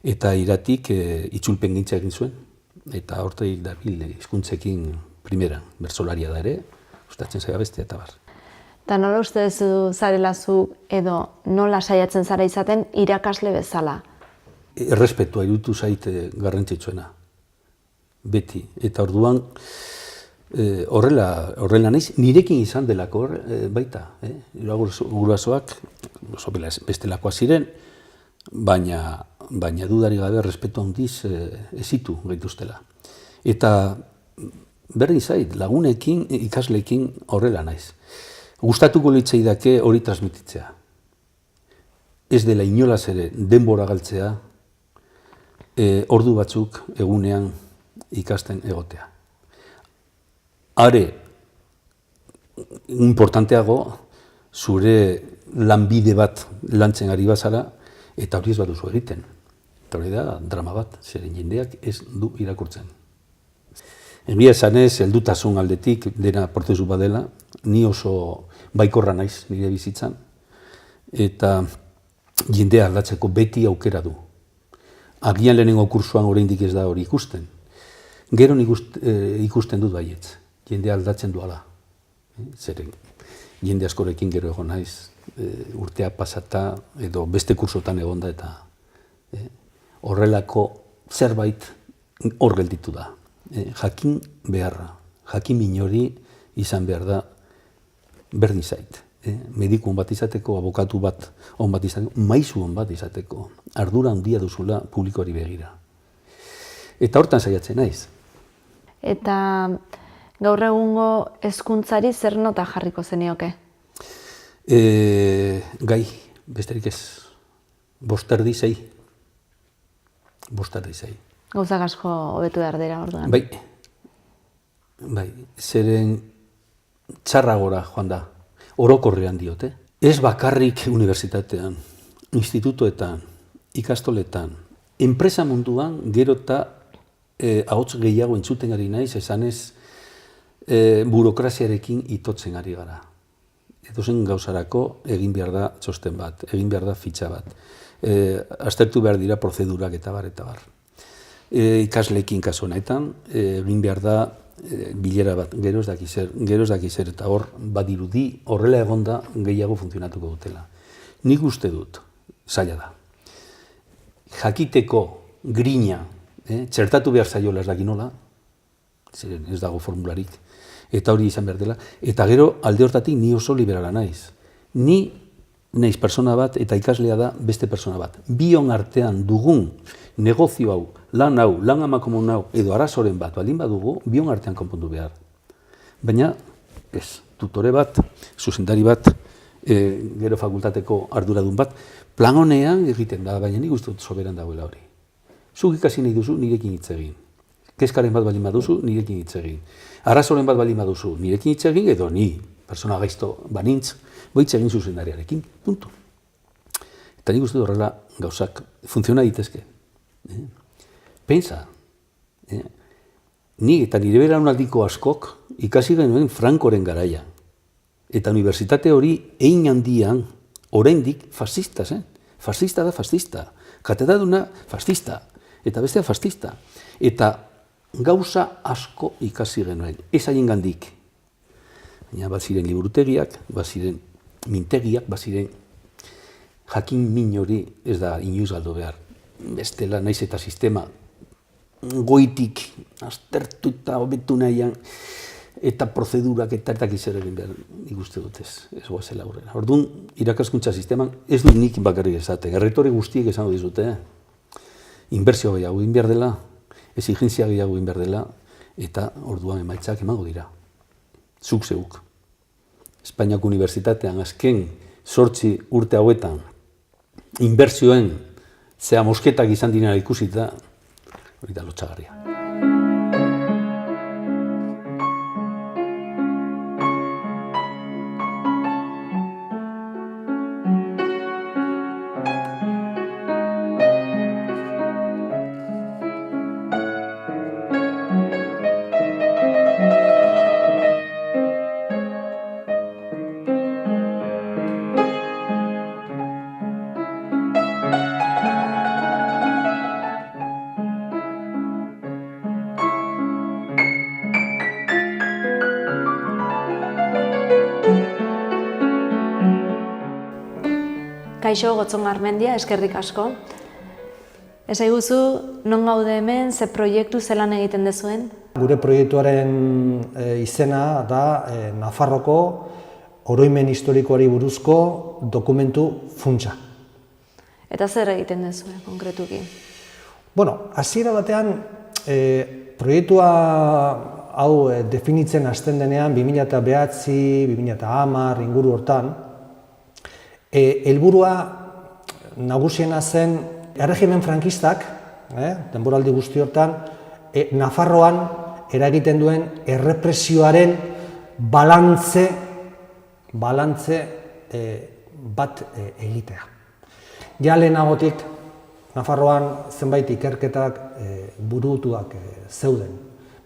Speaker 4: eta Iratik itzulpen gintza egin zuen, eta hortik dabil hizkuntzekin primera, bertsolaria da ere, gustatzen zaia bestea eta bar.
Speaker 3: Eta nola uste duzu zarela zu edo nola saiatzen zara izaten irakasle bezala?
Speaker 4: Errespetua iruditu zait garrantzitsuena, beti. Eta orduan horrela naiz, nirekin izan delako baita. Gurasoak bestelakoa ziren, baina dudari gabe errespetu handiz ezitu gaituztela. Eta berdin zait, lagunekin, ikasleekin horrela naiz. Gustatuko litzaidake hori transmititzea. Ez dela inolaz ere denbora galtzea, ordu batzuk egunean ikasten egotea. Are, importanteago, zure lanbide bat lantzen ari bazara, eta hori ez baduzu egiten. Eta hori da drama bat, zeren jendeak ez du irakurtzen. Egia esanez, heldutasun aldetik dena prozesu badela, ni oso baikorra naiz nire bizitzan, eta jendea aldatzeko beti aukera du. Agian lehenengo kursuan oraindik ez da hori ikusten. Gero ikusten dut baietz, jendea aldatzen duala. Zeren, jende askorekin gero egon naiz, urtea pasata edo beste kursotan egonda eta horrelako zerbait hor gelditu da. jakin beharra, jakin minori izan behar da berdin zait. Mediku on bat izateko, abokatu bat on bat izateko, maisu on bat izateko, ardura handia duzula publikoari begira. Eta hortan saiatzen naiz.
Speaker 3: Eta gaur egungo hezkuntzari zer nota jarriko zenioke?
Speaker 4: Gai, besterik ez, 5,6. 5,6.
Speaker 3: Gauzak asko hobetu behar dira orduan.
Speaker 4: Bai, zeren txarragora joan da, orokorrean diote. Ez bakarrik unibertsitatean, institutoetan, ikastoletan, enpresa munduan gero eta ahots gehiago entzuten ari naiz, esanez burokraziarekin itotzen ari gara. Edozein gauzarako egin behar da txosten bat, egin behar da fitxa bat. Aztertu behar dira prozedurak eta bar, eta bar. Ikasleekin kasu honetan, egin behar da bilera bat, gero ez daki zer, eta hor badirudi horrela egonda gehiago funtzionatuko dutela. Nik uste dut, zaila da. Jakiteko grina, txertatu behar zaiola ez daki nola, ziren ez dago formularik, eta hori izan behar dela, eta gero alde hortatik ni oso liberala naiz. Ni naiz persona bat eta ikaslea da beste persona bat. Bion artean dugun negozio hau, lan amakomun hau, edo arazoren bat baldin badugu, bion artean konpondu behar. Baina, ez, tutore bat, zuzendari bat, gero fakultateko arduradun bat, plan honean egiten da, baina nik uste dut soberan dagoela hori. Zuk ikasi nahi duzu, nirekin hitz egin. Kezkaren bat baldin baduzu, nirekin hitz egin. Arazoren bat baldin baduzu, nirekin hitz egin, edo ni, persona gaizto banintz, hitz egin zuzendariarekin, puntu. Eta nik uste dut horrela gauzak funtziona ditezke. Pentsa, ni eta nire belaunaldiko askok ikasi genuen Frankoren garaia. Eta unibertsitate hori hein handian, oraindik fascista zen. Fascista da fascista. Katedraduna fascista. Eta bestea fascista. Eta gauza asko ikasi genuen. Ez haien gandik. Baina baziren liburutegiak, baziren mintegiak, baziren jakin min hori ez da inoiz galdu behar. Bestela naiz eta sistema goitik aztertu eta hobetu nahian eta prozedurak eta zer egin behar ikuste dut ez goazela aurrera. Orduan, irakaskuntza sisteman ez dut nik bakarrik esaten. Errektore guztiek esango dizute, inbertsio gehiago egin behar dela, exigentzia gehiago egin behar dela, eta orduan emaitzak emango dira. Zuk zeuk. Espainiako Unibertsitatean azken 8 urte hauetan inbertsioen zea mosketak izan direna ikusita, hori da lotxagarria.
Speaker 3: Kaixo, Gotzon Garmendia, eskerrik asko. Esaiguzu, non gaude hemen, ze proiektu zelan egiten dezuen?
Speaker 6: Gure proiektuaren izena da Nafarroko oroimen historikoari buruzko dokumentu funtsa.
Speaker 3: Eta zer egiten dezuen, konkretuki?
Speaker 6: Bueno, hasiera batean, proiektua hau definitzen hasten denean 2009, 2010 inguru hortan, helburua nagusiena zen erregimen frankistak, denboraldi guzti hortan, Nafarroan eragiten duen errepresioaren balantze bat egitea. Ja lehenagotik Nafarroan zenbait ikerketak burutuak zeuden.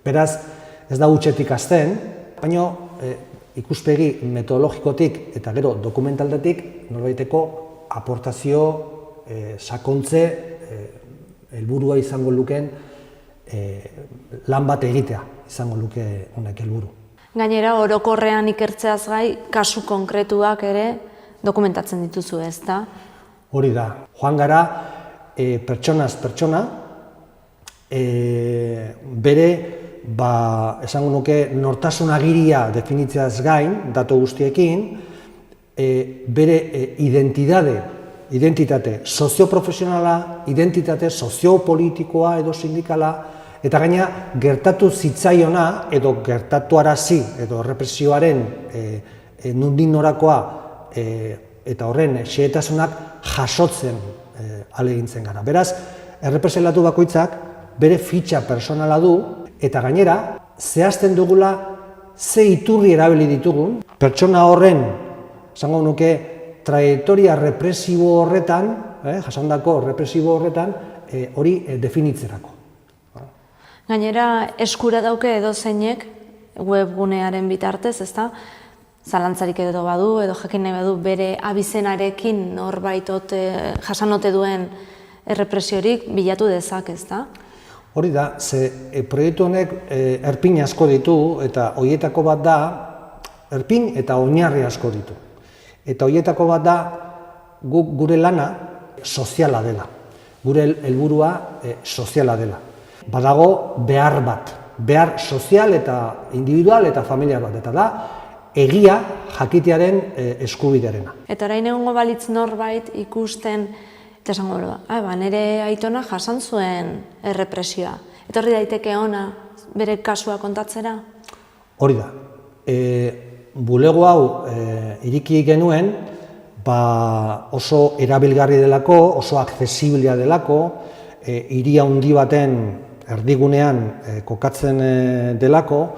Speaker 6: Beraz, ez da hutsetik hasten, baina ikuspegi metodologikotik eta gero dokumentaldetik norbaiteko aportazio, sakontze, helburua izango lukeen lan bat egitea izango luke honek helburu.
Speaker 3: Gainera, orokorrean ikertzeaz gai, kasu konkretuak ere dokumentatzen dituzu, ezta?
Speaker 6: Hori da. Joan gara, pertsonaz pertsona, bere esango nuke, nortasun agiria definitzeaz gain, datu guztiekin, bere identitate sozioprofesionala, identitate soziopolitikoa edo sindikala, eta gaina gertatu zitzaiona edo gertatuarazi edo errepresioaren nondik norakoa eta horren xehetasunak jasotzen ahalegintzen gara. Beraz, errepresalatu bakoitzak bere fitxa personala du eta gainera zehazten dugula ze iturri erabili ditugun pertsona horren, esango nuke, trajektoria represibo horretan, jasandako represibo horretan, hori definitzerako.
Speaker 3: Gainera, eskura dauke edozeinek webgunearen bitartez, ezta? Zalantzarik edo badu, edo jakin nahi badu bere abizenarekin norbaitot jasanote duen errepresiorik bilatu dezak, ezta?
Speaker 6: Hori da, ze proiektu honek erpin asko ditu, eta horietako bat da, erpin eta oinarri asko ditu. Eta horietako bat da, gure lana soziala dela, gure helburua soziala dela. Badago behar bat, behar sozial eta individual eta familiar bat, eta da egia jakitearen eskubidearena.
Speaker 3: Eta orain egongo balitz norbait ikusten, eta esango nire aitona jasan zuen errepresioa. Eta horri daiteke ona bere kasua kontatzera? Hori da.
Speaker 6: Bulego hau iriki genuen, oso erabilgarri delako, oso aksesiblea delako, hiri handi baten erdigunean kokatzen delako,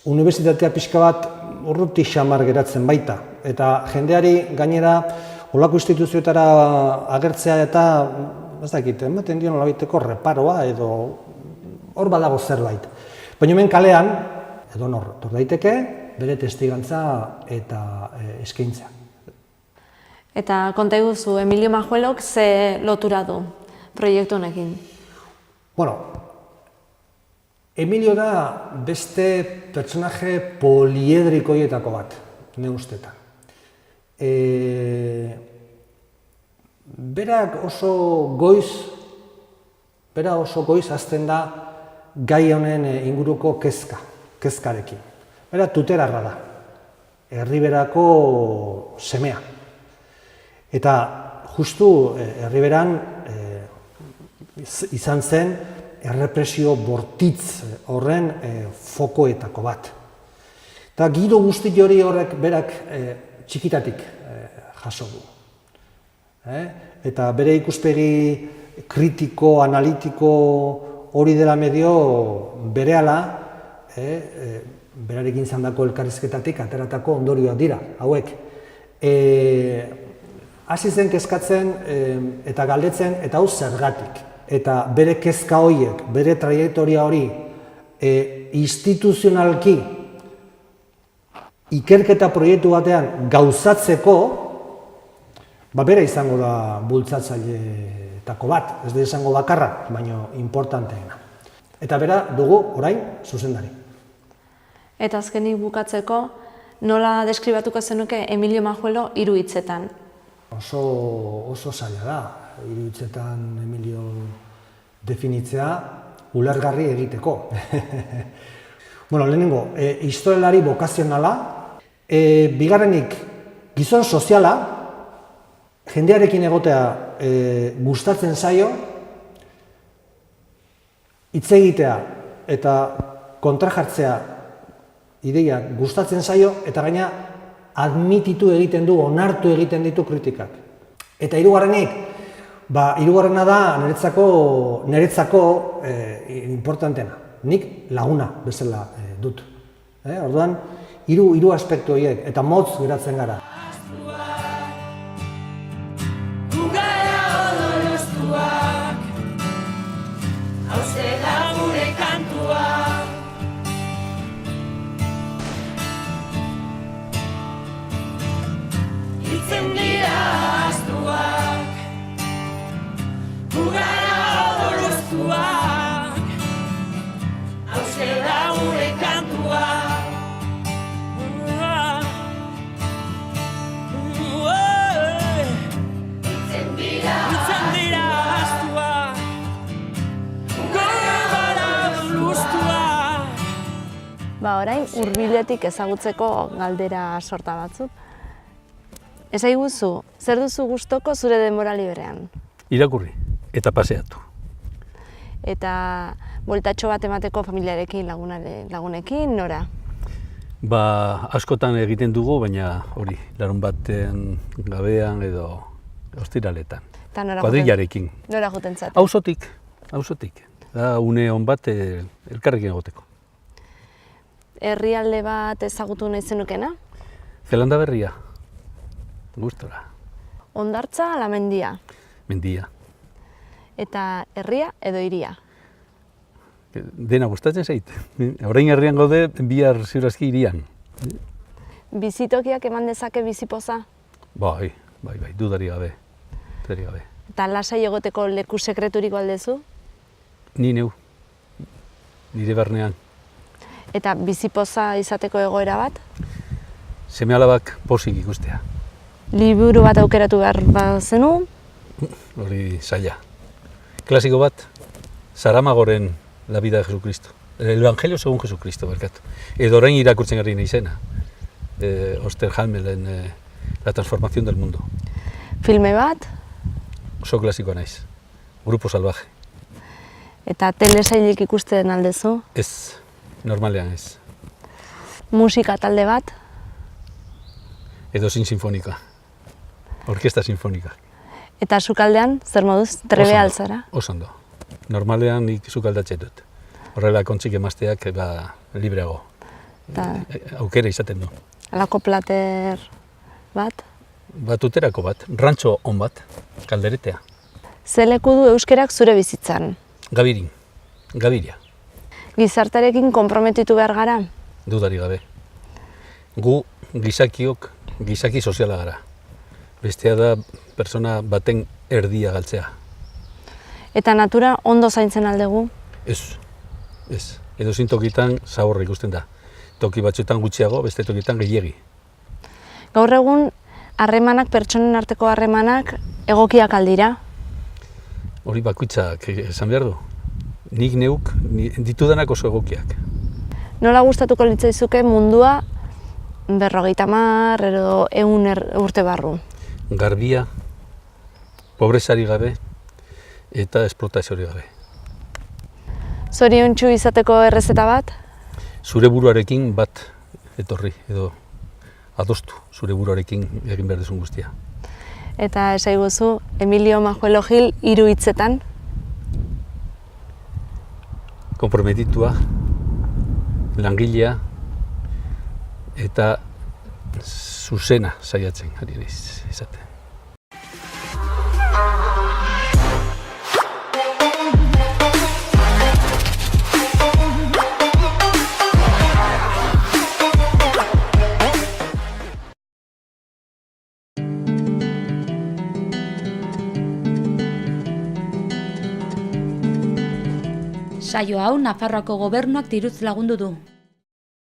Speaker 6: unibertsitatea pixka bat urruti xamar geratzen baita. Eta jendeari gainera olako instituzioetara agertzea eta, ez dakit, ematen dio nolabiteko reparoa edo hor badago zerbait. Baina hemen kalean, edo nor daiteke, bere testigantza eta eskaintza.
Speaker 3: Eta konta iguzu, Emilio Majuelok ze lotura du proiektu honekin?
Speaker 6: Bueno, Emilio da beste pertsonaje poliedrikoietako bat, ne ustetan. Berak oso goiz hasten da gai honen inguruko kezkarekin. Bera tuterarra da, Herriberako semea. Eta justu Herriberan izan zen errepresio bortitz horren fokoetako bat. Eta giro guzti hori horrek berak txikitatik jaso du. Eta bere ikuspegi kritiko, analitiko hori dela medio berehala, berarekin izandako elkarrizketatik ateratako ondorioak dira, hauek. Hasi zen kezkatzen eta galdetzen, eta hau zergatik. Eta bere kezka horiek, bere trajektoria hori instituzionalki ikerketa proiektu batean gauzatzeko, bera izango da bultzatzaileetako bat, ez da izango bakarra, baina importanteena. Eta bera dugu orain zuzendari.
Speaker 3: Eta azkenik bukatzeko, nola deskribatuko zenuke Emilio Majuelo 3 hitzetan?
Speaker 6: Oso zaila da, 3 hitzetan Emilio definitzea ulergarri egiteko. Bueno, lehenengo, historialari bokazionala, bigarrenik gizon soziala, jendearekin egotea gustatzen zaio, hitz egitea eta kontrajartzea ideia gustatzen zaio, eta gaina admititu egiten du, onartu egiten ditu kritikak. Eta hirugarrenik, hirugarrena da niretzako importantena. Nik laguna bezala dut. Orduan, hiru aspektu horiek, eta motz geratzen gara.
Speaker 3: Orain hurbiletik ezagutzeko galdera sorta batzuk. Esaiguzu, zer duzu gustoko zure denbora librean?
Speaker 4: Irakurri eta paseatu.
Speaker 3: Eta bueltatxo bat emateko familiarekin, lagunekin, nora?
Speaker 4: Askotan egiten dugu, baina hori, larun baten gabean edo ostiraletan. Kuadrillarekin.
Speaker 3: Nora juten zate?
Speaker 4: Auzotik. Da une hon bat elkarrekin egoteko.
Speaker 3: Herrialde bat ezagutu nahi zenukena?
Speaker 4: Zelanda Berria. Gustora.
Speaker 3: Hondartza ala mendia?
Speaker 4: Mendia.
Speaker 3: Eta herria edo hiria?
Speaker 4: Dena gustatzen zait. Orain herrian gaude, bihar ziurazki hirian.
Speaker 3: Bizitokiak eman dezake bizipoza?
Speaker 4: Bai, dudari gabe.
Speaker 3: Eta lasai egoteko leku sekreturiko aldezu?
Speaker 4: Ni neu. Nire barnean.
Speaker 3: Eta bizipoza izateko egoera bat?
Speaker 4: Seme-alabak pozik ikustea.
Speaker 3: Liburu bat aukeratu behar bazenu?
Speaker 4: Hori zaila. Klasiko bat, Saramagoren La vida de Jesucristo. El Evangelio según Jesucristo, barkatu. Edo orain irakurtzen ari izena. Osterhalmelen La transformación del mundo.
Speaker 3: Filme bat?
Speaker 4: Oso klasikoa naiz. Grupo salvaje.
Speaker 3: Eta telesailik ikusten aldezu?
Speaker 4: Ez, normalean ez.
Speaker 3: Musika talde bat?
Speaker 4: Edozein sinfonika. Orkesta sinfonika.
Speaker 3: Eta sukaldean, zer moduz, trebe altzara?
Speaker 4: Osondo. Normalean nik sukaldatzen dut. Horrela kontzik emazteak libreago. Aukera izaten du.
Speaker 3: Alako plater bat?
Speaker 4: Batuterako bat, rantxo on bat, kalderetea.
Speaker 3: Ze leku du euskerak zure bizitzan?
Speaker 4: Gabiria.
Speaker 3: Gizartarekin konprometitu behar gara?
Speaker 4: Dudari gabe. Gu gizaki soziala gara. Bestea da persona baten erdia galtzea.
Speaker 3: Eta natura ondo zaintzen aldegu?
Speaker 4: Ez. Edozein tokitan zaborra ikusten da. Toki batzuetan gutxiago, beste tokitan gehiegi.
Speaker 3: Gaur egun, harremanak, pertsonen arteko harremanak, egokiak aldira?
Speaker 4: Hori bakoitzak esan behar du. Nik neuk ditudanak oso egokiak.
Speaker 3: Nola gustatuko litzaizuke mundua 50 edo 100 urte barru?
Speaker 4: Garbia, pobrezari gabe eta esplotazioari gabe.
Speaker 3: Zoriontsu izateko errezeta bat?
Speaker 4: Zure buruarekin bat etorri edo adostu zure buruarekin egin behar duzun guztia.
Speaker 3: Eta esaiguzu, Emilio Majuelo Gil 3 hitzetan?
Speaker 4: Konprometitua, langilea eta zuzena saiatzen ari izaten.
Speaker 1: Saio hau Nafarroako Gobernuak diruz lagundu du.